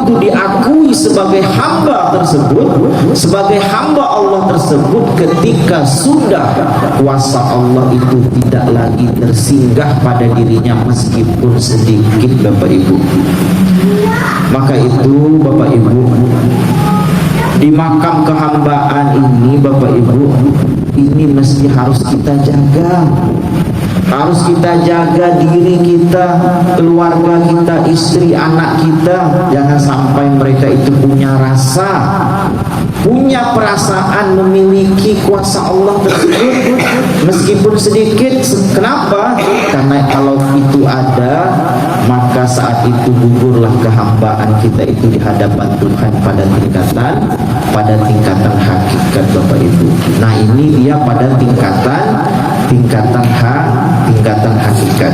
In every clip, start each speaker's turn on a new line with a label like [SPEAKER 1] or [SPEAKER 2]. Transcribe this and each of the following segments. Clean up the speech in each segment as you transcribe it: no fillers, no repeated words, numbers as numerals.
[SPEAKER 1] itu diakui sebagai hamba tersebut, sebagai hamba Allah tersebut, ketika sudah kuasa Allah itu tidak lagi tersinggah pada dirinya meskipun sedikit, Bapak Ibu. Maka itu Bapak Ibu, di makam kehambaan ini Bapak Ibu, ini mesti harus kita jaga. Harus kita jaga diri kita, keluarga kita, istri, anak kita. Jangan sampai mereka itu punya rasa, punya perasaan memiliki kuasa Allah tersebut meskipun sedikit. Kenapa? Karena kalau itu ada, maka saat itu gugurlah kehambaan kita itu di hadapan Tuhan pada tingkatan hakikat, Bapak Ibu. Nah, ini dia pada tingkatan hakikat.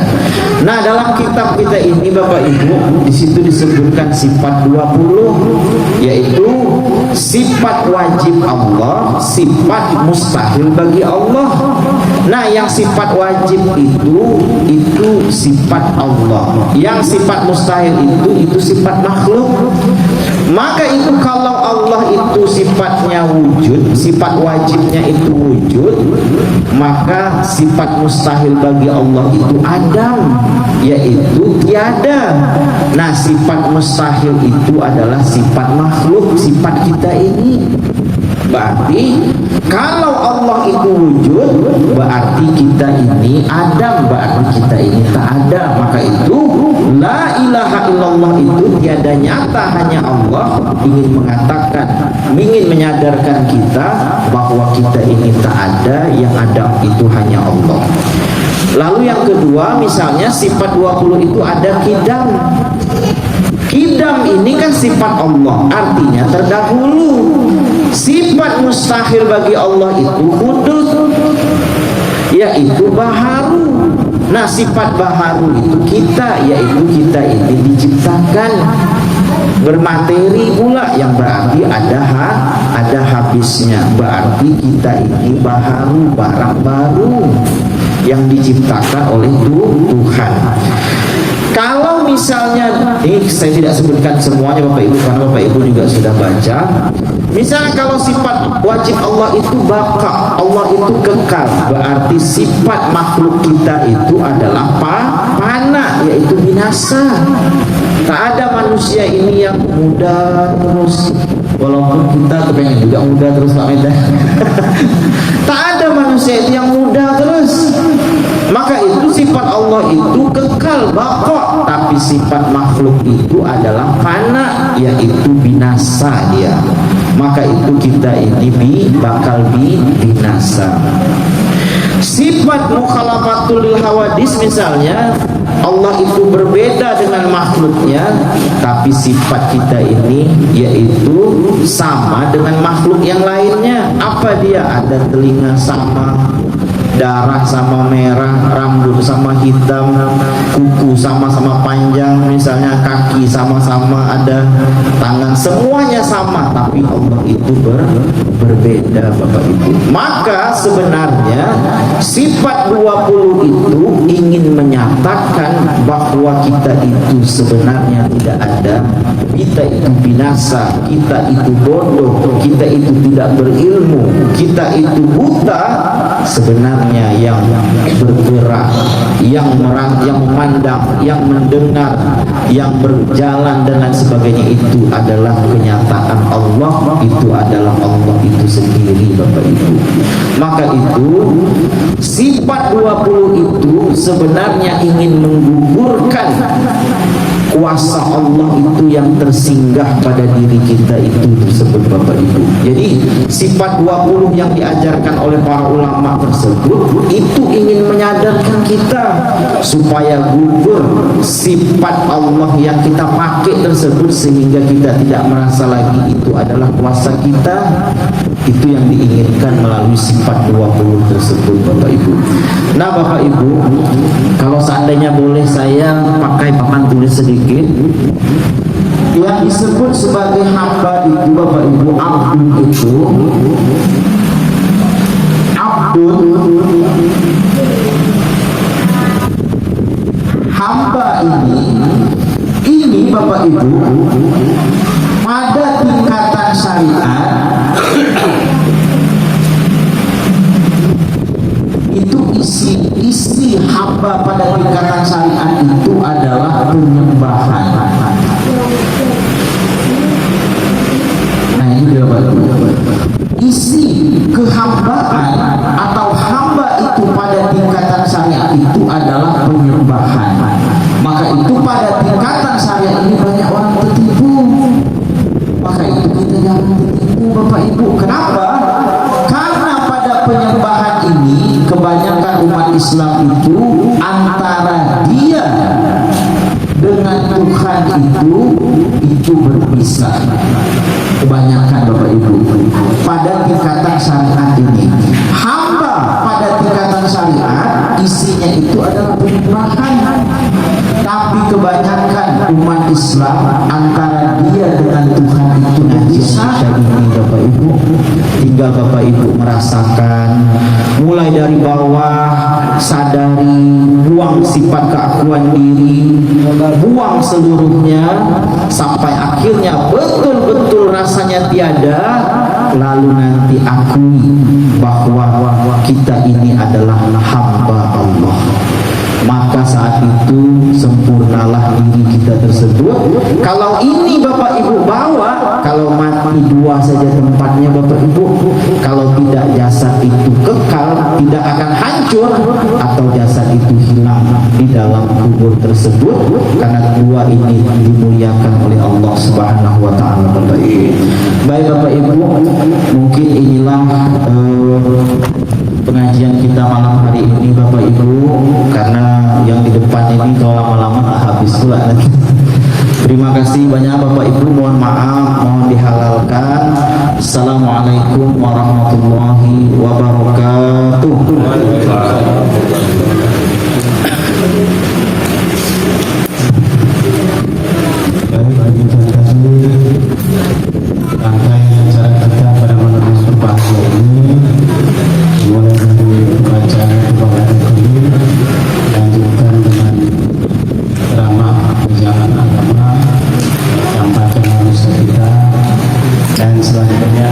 [SPEAKER 1] Nah, dalam kitab kita ini Bapak Ibu, di situ disebutkan sifat 20, yaitu sifat wajib Allah, sifat mustahil bagi Allah. Nah, yang sifat wajib itu sifat Allah. Yang sifat mustahil itu sifat makhluk. Maka itu kalau Allah itu sifatnya wujud, sifat wajibnya itu wujud, maka sifat mustahil bagi Allah itu adam, yaitu tiada. Nah, sifat mustahil itu adalah sifat makhluk, sifat kita ini. Berarti kalau Allah itu wujud, berarti kita ini adam, berarti kita ini tak ada. Maka itu la ilaha illallah itu tiada nyata, hanya Allah ingin mengatakan, ingin menyadarkan kita bahwa kita ini tak ada, yang ada itu hanya Allah. Lalu yang kedua, misalnya sifat 20 itu ada kidam. Kidam ini kan sifat Allah, artinya terdahulu. Sifat mustahil bagi Allah itu hudud, yaitu baharu. Nah, sifat baharu itu kita, yaitu kita ini diciptakan bermateri pula, yang berarti ada habisnya. Berarti kita ini baharu, barang baru yang diciptakan oleh Tuhan. Kalau misalnya, ini saya tidak sebutkan semuanya Bapak Ibu, karena Bapak Ibu juga sudah baca. Misalnya kalau sifat wajib Allah itu baka, Allah itu kekal, berarti sifat makhluk kita itu adalah fana, yaitu binasa. Tak ada manusia ini yang muda terus, walaupun kita kepengen juga muda terus, Pak Medan. Tak ada manusia itu yang muda terus. Maka itu sifat Allah itu kekal, baka, tapi sifat makhluk itu adalah fana, yaitu binasa dia. Maka itu kita ini bakal binasa. Sifat mukhalafatul lil hawadis, misalnya Allah itu berbeda dengan makhluknya, tapi sifat kita ini yaitu sama dengan makhluk yang lainnya. Apa dia? Ada telinga sama, darah sama merah, rambut sama hitam, kuku sama-sama panjang, misalnya kaki sama-sama ada, tangan semuanya sama, tapi Allah itu berbeda, Bapak Ibu. Maka sebenarnya sifat 20 itu ingin menyatakan bahwa kita itu sebenarnya tidak ada, kita itu binasa, kita itu bodoh, kita itu tidak berilmu, kita itu buta. Sebenarnya yang bergerak, yang memandang, yang mendengar, yang berjalan dan lain sebagainya itu adalah kenyataan Allah, itu adalah Allah itu sendiri, Bapak Ibu. Maka itu sifat 20 itu sebenarnya ingin menggugurkan kuasa Allah itu yang tersinggah pada diri kita itu tersebut, Bapak Ibu. Jadi sifat 20 yang diajarkan oleh para ulama tersebut itu ingin menyadarkan kita supaya gugur sifat Allah yang kita pakai tersebut, sehingga kita tidak merasa lagi itu adalah kuasa kita. Itu yang diinginkan melalui sifat 20 tersebut, Bapak Ibu. Nah, Bapak Ibu, kalau seandainya boleh saya pakai papan tulis sedikit, yang disebut sebagai hamba itu, Bapak Ibu, abdun itu, abdun, hamba ini Bapak Ibu Islam itu antara dia dengan Tuhan itu berpisah. Kebanyakan Bapak Ibu pada tingkatan syariat ini, hamba pada tingkatan syariat isinya itu adalah penyembahan, tapi kebanyakan umat Islam antara dia dengan Tuhan itu berpisah. Ini Bapak Ibu, tinggal Bapak Ibu merasakan mulai dari bawah, sadari, buang sifat keakuan diri, buang seluruhnya sampai akhirnya betul-betul rasanya tiada, lalu nanti akui bahwa kita ini adalah hamba Allah. Maka saat itu sempurnalah diri kita tersebut. Kalau ini Bapak Ibu bawa, kalau mati dua saja tempatnya Bapak Ibu, kalau tidak jasad itu kekal, tidak akan hancur, atau jasad itu hilang di dalam kubur tersebut, karena dua ini dimuliakan oleh Allah Subhanahu wa taala. Bapak Ibu, baik Bapak Ibu, mungkin inilah pengajian kita malam hari ini Bapak Ibu, karena yang di depan ini kalau lama-lama habis pula nanti. Terima kasih banyak Bapak Ibu, mohon maaf, mohon dihalalkan. Assalamualaikum warahmatullahi wabarakatuh.
[SPEAKER 2] Rangkaian acara kita pada malam berbahagia ini mulai dari bacaan kebanggaan kami, lanjutkan dengan drama perjalanan agama yang pakai manusia kita, dan selanjutnya